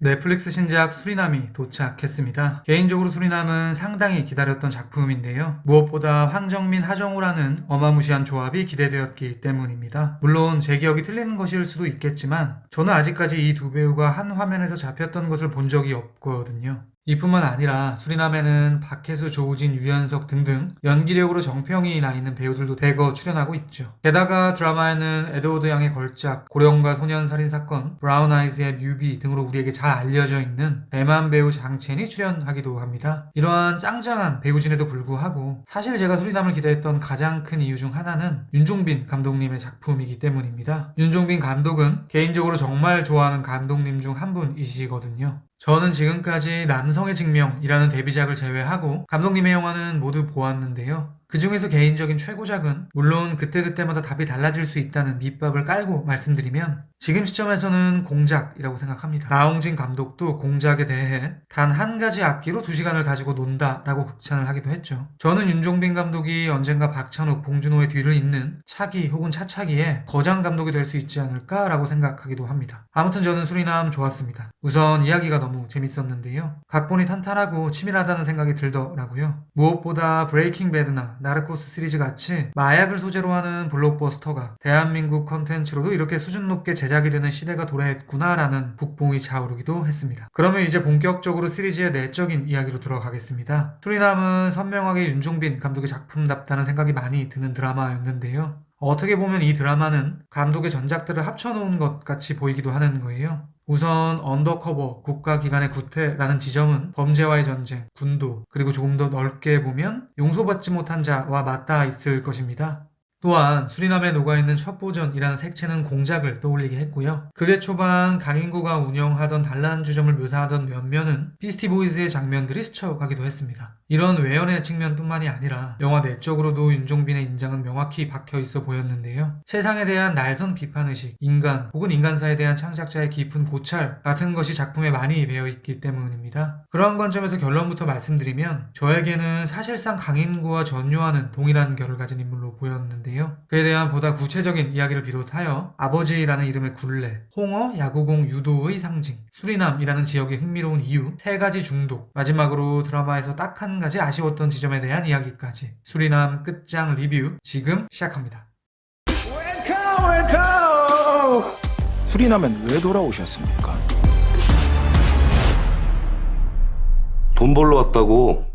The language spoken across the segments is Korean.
넷플릭스 신작 수리남이 도착했습니다. 개인적으로 수리남은 상당히 기다렸던 작품인데요. 무엇보다 황정민, 하정우라는 어마무시한 조합이 기대되었기 때문입니다. 물론 제 기억이 틀리는 것일 수도 있겠지만 저는 아직까지 이 두 배우가 한 화면에서 잡혔던 것을 본 적이 없거든요. 이뿐만 아니라 수리남에는 박혜수, 조우진, 유연석 등등 연기력으로 정평이 나 있는 배우들도 대거 출연하고 있죠. 게다가 드라마에는 에드워드 양의 걸작, 고령과 소년 살인 사건, 브라운 아이즈의 뮤비 등으로 우리에게 잘 알려져 있는 대만 배우 장첸이 출연하기도 합니다. 이러한 짱짱한 배우진에도 불구하고 사실 제가 수리남을 기대했던 가장 큰 이유 중 하나는 윤종빈 감독님의 작품이기 때문입니다. 윤종빈 감독은 개인적으로 정말 좋아하는 감독님 중 한 분이시거든요. 저는 지금까지 남성의 증명이라는 데뷔작을 제외하고 감독님의 영화는 모두 보았는데요. 그 중에서 개인적인 최고작은 물론 그때그때마다 답이 달라질 수 있다는 밑밥을 깔고 말씀드리면 지금 시점에서는 공작이라고 생각합니다. 나홍진 감독도 공작에 대해 단 한 가지 악기로 2시간을 가지고 논다라고 극찬을 하기도 했죠. 저는 윤종빈 감독이 언젠가 박찬욱, 봉준호의 뒤를 잇는 차기 혹은 차차기에 거장 감독이 될 수 있지 않을까라고 생각하기도 합니다. 아무튼 저는 수리남 좋았습니다. 우선 이야기가 너무 재밌었는데요. 각본이 탄탄하고 치밀하다는 생각이 들더라고요. 무엇보다 브레이킹 배드나 나르코스 시리즈 같이 마약을 소재로 하는 블록버스터가 대한민국 컨텐츠로도 이렇게 수준 높게 제작이 되는 시대가 도래했구나라는 북봉이 차오르기도 했습니다. 그러면 이제 본격적으로 시리즈의 내적인 이야기로 들어가겠습니다. 수리남은 선명하게 윤종빈 감독의 작품답다는 생각이 많이 드는 드라마였는데요. 어떻게 보면 이 드라마는 감독의 전작들을 합쳐놓은 것 같이 보이기도 하는 거예요. 우선 언더커버, 국가기관의 구태라는 지점은 범죄와의 전쟁, 군도, 그리고 조금 더 넓게 보면 용서받지 못한 자와 맞닿아 있을 것입니다. 또한 수리남에 녹아있는 첩보전이라는 색채는 공작을 떠올리게 했고요. 그게 초반 강인구가 운영하던 단란주점을 묘사하던 면면은 비스티보이즈의 장면들이 스쳐가기도 했습니다. 이런 외연의 측면뿐만이 아니라 영화 내적으로도 윤종빈의 인장은 명확히 박혀있어 보였는데요. 세상에 대한 날선 비판의식, 인간 혹은 인간사에 대한 창작자의 깊은 고찰 같은 것이 작품에 많이 배어있기 때문입니다. 그러한 관점에서 결론부터 말씀드리면 저에게는 사실상 강인구와 전요하는 동일한 결을 가진 인물로 보였는데요. 그에 대한 보다 구체적인 이야기를 비롯하여 아버지라는 이름의 굴레, 홍어, 야구공, 유도의 상징, 수리남이라는 지역의 흥미로운 이유, 3가지 중독, 마지막으로 드라마에서 딱 한 가지 아쉬웠던 지점에 대한 이야기까지 수리남 끝장 리뷰 지금 시작합니다. 수리남엔 왜 돌아오셨습니까? 돈 벌러 왔다고.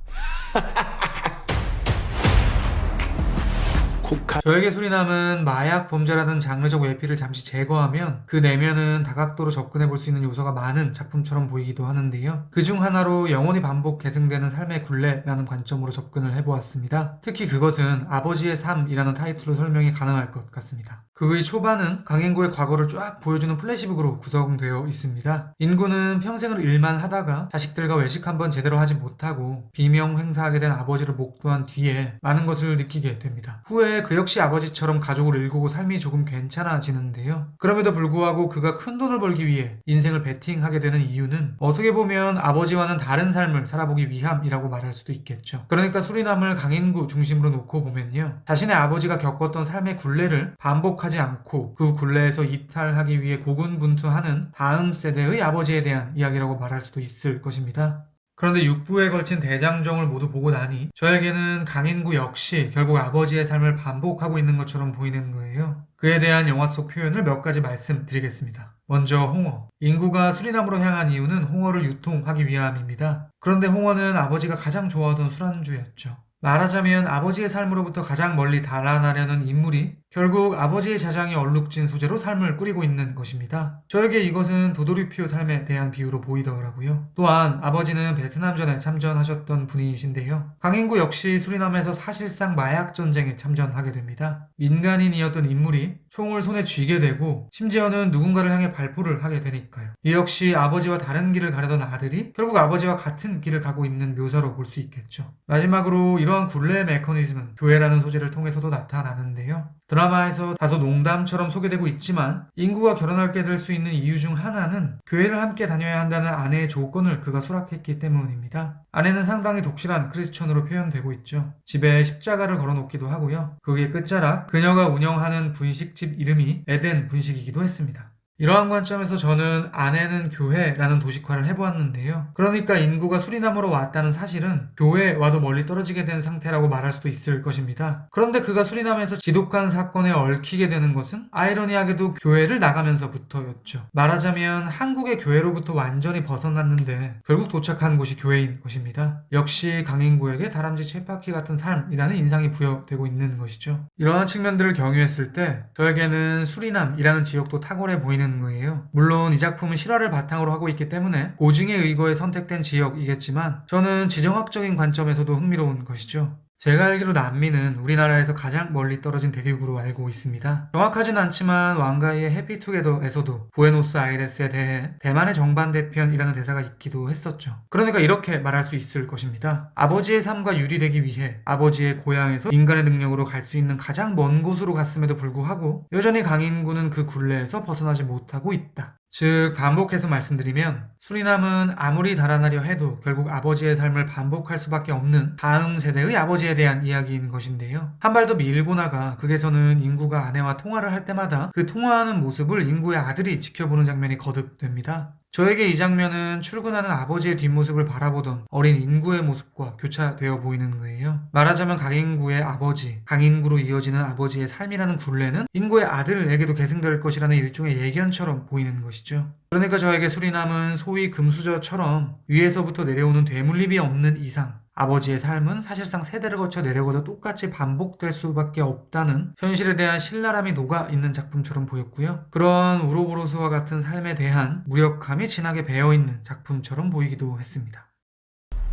저에게 수리남은 마약 범죄라는 장르적 외피를 잠시 제거하면 그 내면은 다각도로 접근해볼 수 있는 요소가 많은 작품처럼 보이기도 하는데요. 그중 하나로 영원히 반복 계승되는 삶의 굴레라는 관점으로 접근을 해보았습니다. 특히 그것은 아버지의 삶이라는 타이틀로 설명이 가능할 것 같습니다. 그의 초반은 강인구의 과거를 쫙 보여주는 플래시북으로 구성되어 있습니다. 인구는 평생을 일만 하다가 자식들과 외식 한번 제대로 하지 못하고 비명 행사하게 된 아버지를 목도한 뒤에 많은 것을 느끼게 됩니다. 후에 그 역시 아버지처럼 가족을 일구고 삶이 조금 괜찮아지는데요. 그럼에도 불구하고 그가 큰 돈을 벌기 위해 인생을 베팅하게 되는 이유는 어떻게 보면 아버지와는 다른 삶을 살아보기 위함이라고 말할 수도 있겠죠. 그러니까 수리남을 강인구 중심으로 놓고 보면요. 자신의 아버지가 겪었던 삶의 굴레를 반복하지 않고 그 굴레에서 이탈하기 위해 고군분투하는 다음 세대의 아버지에 대한 이야기라고 말할 수도 있을 것입니다. 그런데 6부에 걸친 대장정을 모두 보고 나니 저에게는 강인구 역시 결국 아버지의 삶을 반복하고 있는 것처럼 보이는 거예요. 그에 대한 영화 속 표현을 몇 가지 말씀드리겠습니다. 먼저 홍어. 인구가 수리남으로 향한 이유는 홍어를 유통하기 위함입니다. 그런데 홍어는 아버지가 가장 좋아하던 술안주였죠. 말하자면 아버지의 삶으로부터 가장 멀리 달아나려는 인물이 결국 아버지의 자장이 얼룩진 소재로 삶을 꾸리고 있는 것입니다. 저에게 이것은 도도리표 삶에 대한 비유로 보이더라고요. 또한 아버지는 베트남전에 참전하셨던 분이신데요. 강인구 역시 수리남에서 사실상 마약 전쟁에 참전하게 됩니다. 민간인이었던 인물이 총을 손에 쥐게 되고 심지어는 누군가를 향해 발포를 하게 되니까요. 이 역시 아버지와 다른 길을 가려던 아들이 결국 아버지와 같은 길을 가고 있는 묘사로 볼 수 있겠죠. 마지막으로 이러한 굴레 메커니즘은 교회라는 소재를 통해서도 나타나는데요. 드라마에서 다소 농담처럼 소개되고 있지만 인구가 결혼하게 될 수 있는 이유 중 하나는 교회를 함께 다녀야 한다는 아내의 조건을 그가 수락했기 때문입니다. 아내는 상당히 독실한 크리스천으로 표현되고 있죠. 집에 십자가를 걸어놓기도 하고요. 그의 끝자락, 그녀가 운영하는 분식집 이름이 에덴 분식이기도 했습니다. 이러한 관점에서 저는 아내는 교회라는 도식화를 해보았는데요. 그러니까 인구가 수리남으로 왔다는 사실은 교회와도 멀리 떨어지게 된 상태라고 말할 수도 있을 것입니다. 그런데 그가 수리남에서 지독한 사건에 얽히게 되는 것은 아이러니하게도 교회를 나가면서부터였죠. 말하자면 한국의 교회로부터 완전히 벗어났는데 결국 도착한 곳이 교회인 것입니다. 역시 강인구에게 다람쥐 쳇바퀴 같은 삶이라는 인상이 부여되고 있는 것이죠. 이러한 측면들을 경유했을 때 저에게는 수리남이라는 지역도 탁월해 보이는 거예요. 물론 이 작품은 실화를 바탕으로 하고 있기 때문에 고증에 의거해 선택된 지역이겠지만 저는 지정학적인 관점에서도 흥미로운 것이죠. 제가 알기로 남미는 우리나라에서 가장 멀리 떨어진 대륙으로 알고 있습니다. 정확하진 않지만 왕가이의 해피투게더에서도 부에노스아이레스에 대해 대만의 정반대편이라는 대사가 있기도 했었죠. 그러니까 이렇게 말할 수 있을 것입니다. 아버지의 삶과 유리되기 위해 아버지의 고향에서 인간의 능력으로 갈 수 있는 가장 먼 곳으로 갔음에도 불구하고 여전히 강인구는 그 굴레에서 벗어나지 못하고 있다. 즉 반복해서 말씀드리면 수리남은 아무리 달아나려 해도 결국 아버지의 삶을 반복할 수밖에 없는 다음 세대의 아버지에 대한 이야기인 것인데요. 한 발 더 밀고 나가 극에서는 인구가 아내와 통화를 할 때마다 그 통화하는 모습을 인구의 아들이 지켜보는 장면이 거듭됩니다. 저에게 이 장면은 출근하는 아버지의 뒷모습을 바라보던 어린 인구의 모습과 교차되어 보이는 거예요. 말하자면 강인구의 아버지, 강인구로 이어지는 아버지의 삶이라는 굴레는 인구의 아들에게도 계승될 것이라는 일종의 예견처럼 보이는 것이죠. 그러니까 저에게 수리남은 소위 금수저처럼 위에서부터 내려오는 되물림이 없는 이상 아버지의 삶은 사실상 세대를 거쳐 내려가도 똑같이 반복될 수밖에 없다는 현실에 대한 신랄함이 녹아있는 작품처럼 보였고요. 그런 우로보로스와 같은 삶에 대한 무력함이 진하게 배어있는 작품처럼 보이기도 했습니다.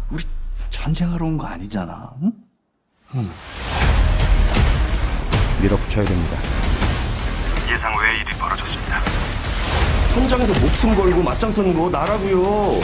우리 전쟁하러 온 거 아니잖아. 응? 밀어붙여야 됩니다. 예상 외의 일이 벌어졌습니다. 현장에서 목숨 걸고 맞짱 뜨는 거 나라고요.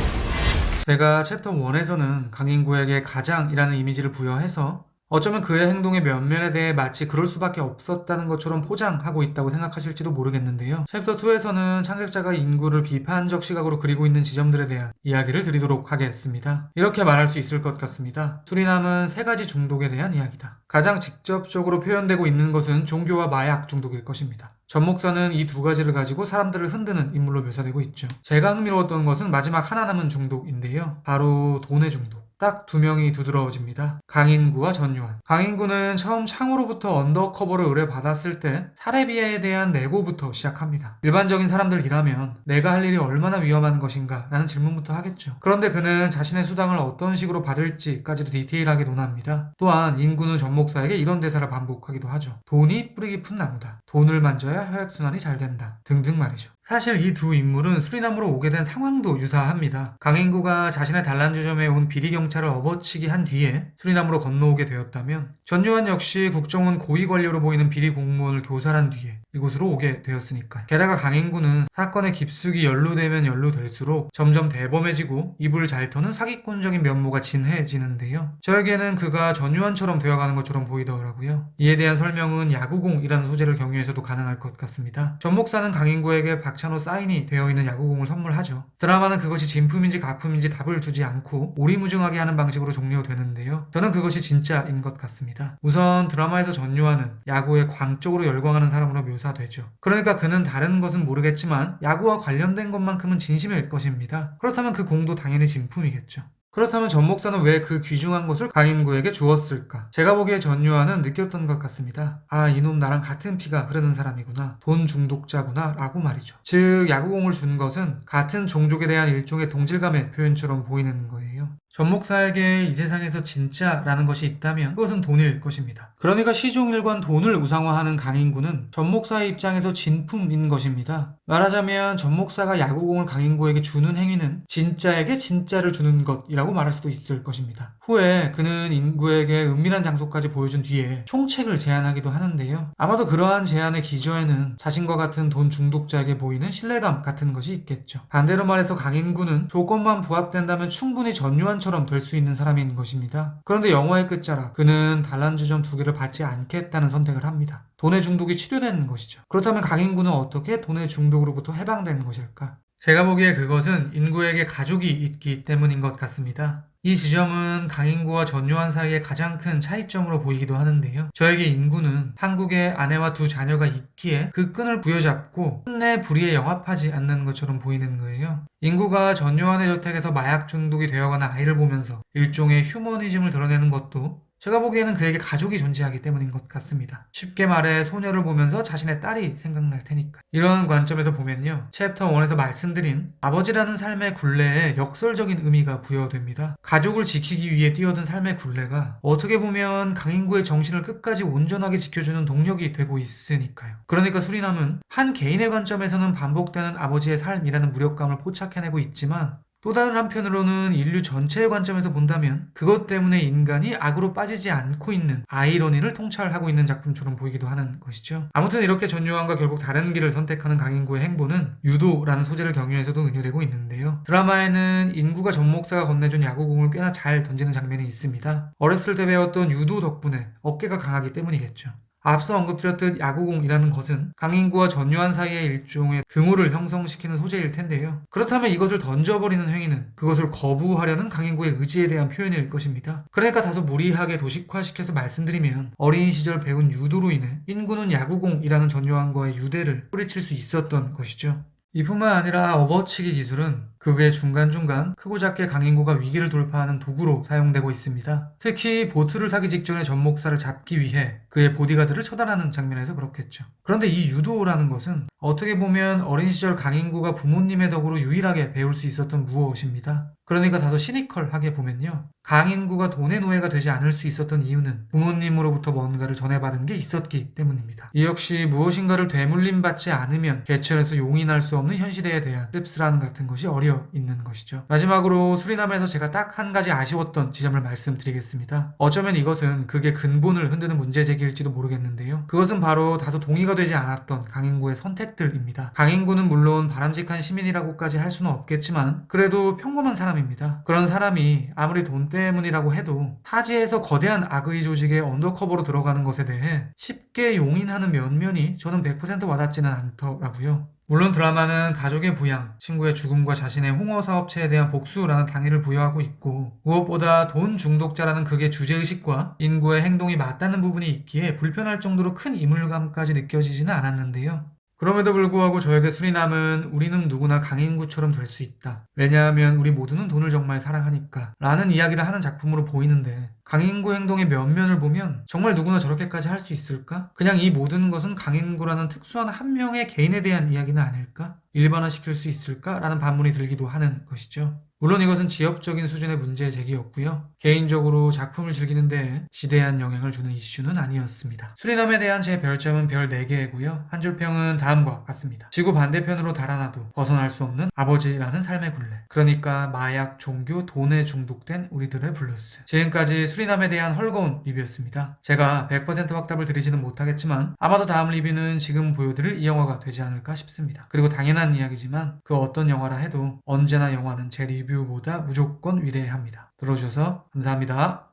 제가 챕터 1에서는 강인구에게 가장이라는 이미지를 부여해서 어쩌면 그의 행동의 면면에 대해 마치 그럴 수밖에 없었다는 것처럼 포장하고 있다고 생각하실지도 모르겠는데요. 챕터 2에서는 창작자가 인구를 비판적 시각으로 그리고 있는 지점들에 대한 이야기를 드리도록 하겠습니다. 이렇게 말할 수 있을 것 같습니다. 수리남은 3가지 중독에 대한 이야기다. 가장 직접적으로 표현되고 있는 것은 종교와 마약 중독일 것입니다. 전 목사는 이 2가지를 가지고 사람들을 흔드는 인물로 묘사되고 있죠. 제가 흥미로웠던 것은 마지막 하나 남은 중독인데요. 바로 돈의 중독. 딱 2명이 두드러집니다. 강인구와 전요한. 강인구는 처음 창으로부터 언더커버를 의뢰받았을 때 사례비에 대한 내고부터 시작합니다. 일반적인 사람들이라면 내가 할 일이 얼마나 위험한 것인가 라는 질문부터 하겠죠. 그런데 그는 자신의 수당을 어떤 식으로 받을지까지도 디테일하게 논합니다. 또한 인구는 전 목사에게 이런 대사를 반복하기도 하죠. 돈이 뿌리 깊은 나무다. 돈을 만져야 혈액순환이 잘 된다. 등등 말이죠. 사실 이 2 인물은 수리남으로 오게 된 상황도 유사합니다. 강인구가 자신의 단란주점에 온 비리경찰을 업어치기 한 뒤에 수리남으로 건너오게 되었다면 전요한 역시 국정원 고위관료로 보이는 비리공무원을 교살한 뒤에 이곳으로 오게 되었으니까요. 게다가 강인구는 사건의 깊숙이 연루되면 연루될수록 점점 대범해지고 입을 잘 터는 사기꾼적인 면모가 진해지는데요. 저에게는 그가 전요한처럼 되어가는 것처럼 보이더라고요. 이에 대한 설명은 야구공이라는 소재를 경유해서도 가능할 것 같습니다. 전 목사는 강인구에게 박찬호 사인이 되어있는 야구공을 선물하죠. 드라마는 그것이 진품인지 가품인지 답을 주지 않고 오리무중하게 하는 방식으로 종료되는데요. 저는 그것이 진짜인 것 같습니다. 우선 드라마에서 전요한은 야구에 광적으로 열광하는 사람으로 묘사되죠. 그러니까 그는 다른 것은 모르겠지만 야구와 관련된 것만큼은 진심일 것입니다. 그렇다면 그 공도 당연히 진품이겠죠. 그렇다면 전 목사는 왜 그 귀중한 것을 강인구에게 주었을까? 제가 보기에 전요한은 느꼈던 것 같습니다. 아, 이놈 나랑 같은 피가 흐르는 사람이구나. 돈 중독자구나 라고 말이죠. 즉 야구공을 준 것은 같은 종족에 대한 일종의 동질감의 표현처럼 보이는 거예요. 전 목사에게 이 세상에서 진짜라는 것이 있다면 그것은 돈일 것입니다. 그러니까 시종일관 돈을 우상화하는 강인구는 전 목사의 입장에서 진품인 것입니다. 말하자면 전 목사가 야구공을 강인구에게 주는 행위는 진짜에게 진짜를 주는 것이라고 말할 수도 있을 것입니다. 후에 그는 인구에게 은밀한 장소까지 보여준 뒤에 총책을 제안하기도 하는데요. 아마도 그러한 제안의 기저에는 자신과 같은 돈 중독자에게 보이는 신뢰감 같은 것이 있겠죠. 반대로 말해서 강인구는 조건만 부합된다면 충분히 전요한 처럼 될 수 있는 사람인 것입니다. 그런데 영화의 끝자락, 그는 단란주점 2개를 받지 않겠다는 선택을 합니다. 돈의 중독이 치료되는 것이죠. 그렇다면 강인구는 어떻게 돈의 중독으로부터 해방되는 것일까? 제가 보기에 그것은 인구에게 가족이 있기 때문인 것 같습니다. 이 지점은 강인구와 전요한 사이의 가장 큰 차이점으로 보이기도 하는데요. 저에게 인구는 한국에 아내와 2 자녀가 있기에 그 끈을 부여잡고 끝내 불의에 영합하지 않는 것처럼 보이는 거예요. 인구가 전요한의 저택에서 마약 중독이 되어가는 아이를 보면서 일종의 휴머니즘을 드러내는 것도 제가 보기에는 그에게 가족이 존재하기 때문인 것 같습니다. 쉽게 말해 소녀를 보면서 자신의 딸이 생각날 테니까. 이런 관점에서 보면요. 챕터 1에서 말씀드린 아버지라는 삶의 굴레에 역설적인 의미가 부여됩니다. 가족을 지키기 위해 뛰어든 삶의 굴레가 어떻게 보면 강인구의 정신을 끝까지 온전하게 지켜주는 동력이 되고 있으니까요. 그러니까 수리남은 한 개인의 관점에서는 반복되는 아버지의 삶이라는 무력감을 포착해내고 있지만 또 다른 한편으로는 인류 전체의 관점에서 본다면 그것 때문에 인간이 악으로 빠지지 않고 있는 아이러니를 통찰하고 있는 작품처럼 보이기도 하는 것이죠. 아무튼 이렇게 전요한과 결국 다른 길을 선택하는 강인구의 행보는 유도라는 소재를 경유해서도 은유되고 있는데요. 드라마에는 인구가 전 목사가 건네준 야구공을 꽤나 잘 던지는 장면이 있습니다. 어렸을 때 배웠던 유도 덕분에 어깨가 강하기 때문이겠죠. 앞서 언급드렸듯 야구공이라는 것은 강인구와 전요한 사이의 일종의 등호를 형성시키는 소재일 텐데요. 그렇다면 이것을 던져버리는 행위는 그것을 거부하려는 강인구의 의지에 대한 표현일 것입니다. 그러니까 다소 무리하게 도식화시켜서 말씀드리면 어린 시절 배운 유도로 인해 인구는 야구공이라는 전요한과의 유대를 뿌리칠 수 있었던 것이죠. 이뿐만 아니라 업어치기 기술은 극의 중간중간 크고 작게 강인구가 위기를 돌파하는 도구로 사용되고 있습니다. 특히 보트를 타기 직전에 전 목사를 잡기 위해 그의 보디가드를 처단하는 장면에서 그렇겠죠. 그런데 이 유도라는 것은 어떻게 보면 어린 시절 강인구가 부모님의 덕으로 유일하게 배울 수 있었던 무엇입니다. 그러니까 다소 시니컬하게 보면요. 강인구가 돈의 노예가 되지 않을 수 있었던 이유는 부모님으로부터 뭔가를 전해받은 게 있었기 때문입니다. 이 역시 무엇인가를 되물림받지 않으면 개천에서 용인할 수 없는 현실에 대한 씁쓸함 같은 것이 어려 있는 것이죠. 마지막으로 수리남에서 제가 딱 한 가지 아쉬웠던 지점을 말씀드리겠습니다. 어쩌면 이것은 극의 근본을 흔드는 문제제기일지도 모르겠는데요. 그것은 바로 다소 동의가 되지 않았던 강인구의 선택들입니다. 강인구는 물론 바람직한 시민이라고까지 할 수는 없겠지만 그래도 평범한 사람입니다. 그런 사람이 아무리 돈 때문이라고 해도 타지에서 거대한 악의 조직에 언더커버로 들어가는 것에 대해 쉽게 용인하는 면면이 저는 100% 와닿지는 않더라고요. 물론 드라마는 가족의 부양, 친구의 죽음과 자신의 홍어 사업체에 대한 복수라는 당위를 부여하고 있고 무엇보다 돈 중독자라는 극의 주제의식과 인구의 행동이 맞닿는 부분이 있기에 불편할 정도로 큰 이물감까지 느껴지지는 않았는데요. 그럼에도 불구하고 저에게 수리남은 우리는 누구나 강인구처럼 될 수 있다. 왜냐하면 우리 모두는 돈을 정말 사랑하니까 라는 이야기를 하는 작품으로 보이는데 강인구 행동의 면면을 보면 정말 누구나 저렇게까지 할 수 있을까? 그냥 이 모든 것은 강인구라는 특수한 한 명의 개인에 대한 이야기는 아닐까? 일반화시킬 수 있을까? 라는 반문이 들기도 하는 것이죠. 물론 이것은 지엽적인 수준의 문제 제기였고요. 개인적으로 작품을 즐기는 데 지대한 영향을 주는 이슈는 아니었습니다. 수리남에 대한 제 별점은 별 4개고요. 한 줄 평은 다음과 같습니다. 지구 반대편으로 달아나도 벗어날 수 없는 아버지라는 삶의 굴레. 그러니까 마약, 종교, 돈에 중독된 우리들의 블루스. 지금까지 수리남에 대한 헐거운 리뷰였습니다. 제가 100% 확답을 드리지는 못하겠지만 아마도 다음 리뷰는 지금 보여드릴 이 영화가 되지 않을까 싶습니다. 그리고 당연한 이야기지만 그 어떤 영화라 해도 언제나 영화는 제 리뷰보다 무조건 위대합니다. 들어주셔서 감사합니다.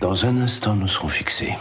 Dans un instant, nous serons fixés.